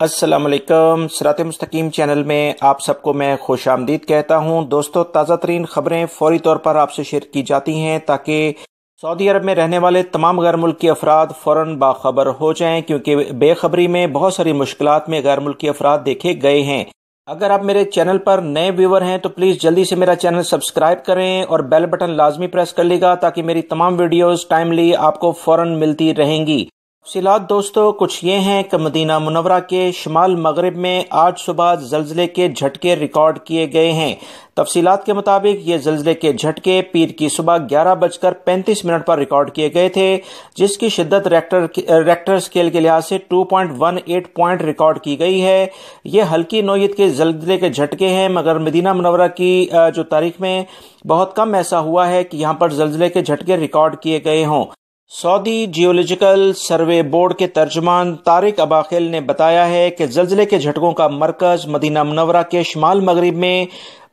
السلام علیکم، صراط مستقیم چینل میں آپ سب کو میں خوش آمدید کہتا ہوں۔ دوستو، تازہ ترین خبریں فوری طور پر آپ سے شیئر کی جاتی ہیں تاکہ سعودی عرب میں رہنے والے تمام غیر ملکی افراد فوراً باخبر ہو جائیں، کیونکہ بے خبری میں بہت ساری مشکلات میں غیر ملکی افراد دیکھے گئے ہیں۔ اگر آپ میرے چینل پر نئے ویور ہیں تو پلیز جلدی سے میرا چینل سبسکرائیب کریں اور بیل بٹن لازمی پریس کر لے گا تاکہ میری تمام ویڈیوز ٹائملی آپ کو فوراً ملتی رہیں گی۔ تفصیلات دوستو کچھ یہ ہیں کہ مدینہ منورہ کے شمال مغرب میں آج صبح زلزلے کے جھٹکے ریکارڈ کیے گئے ہیں۔ تفصیلات کے مطابق یہ زلزلے کے جھٹکے پیر کی صبح 11:35 پر ریکارڈ کیے گئے تھے، جس کی شدت ریکٹر اسکیل کے لحاظ سے 2.18 پوائنٹ ریکارڈ کی گئی ہے۔ یہ ہلکی نوعیت کے زلزلے کے جھٹکے ہیں، مگر مدینہ منورہ کی جو تاریخ میں بہت کم ایسا ہوا ہے کہ یہاں پر زلزلے کے جھٹکے ریکارڈ کیے گئے ہوں۔ سعودی جیولوجیکل سروے بورڈ کے ترجمان طارق اباخیل نے بتایا ہے کہ زلزلے کے جھٹکوں کا مرکز مدینہ منورہ کے شمال مغرب میں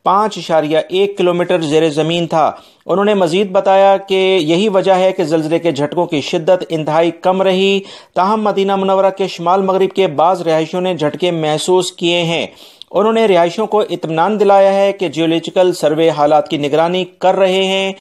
5.1 کلومیٹر زیر زمین تھا۔ انہوں نے مزید بتایا کہ یہی وجہ ہے کہ زلزلے کے جھٹکوں کی شدت انتہائی کم رہی، تاہم مدینہ منورہ کے شمال مغرب کے بعض رہائشیوں نے جھٹکے محسوس کیے ہیں۔ انہوں نے رہائشیوں کو اطمینان دلایا ہے کہ جیولوجیکل سروے حالات کی نگرانی کر رہے ہیں۔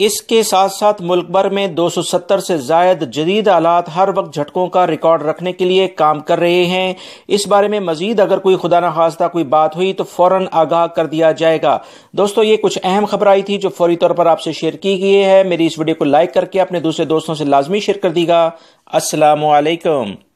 اس کے ساتھ ساتھ ملک بھر میں 270 سے زائد جدید آلات ہر وقت جھٹکوں کا ریکارڈ رکھنے کے لیے کام کر رہے ہیں۔ اس بارے میں مزید اگر کوئی خدا نخواستہ کوئی بات ہوئی تو فوراً آگاہ کر دیا جائے گا۔ دوستو، یہ کچھ اہم خبر آئی تھی جو فوری طور پر آپ سے شیئر کی گئی ہے۔ میری اس ویڈیو کو لائک کر کے اپنے دوسرے دوستوں سے لازمی شیئر کر دیجیے گا۔ السلام علیکم۔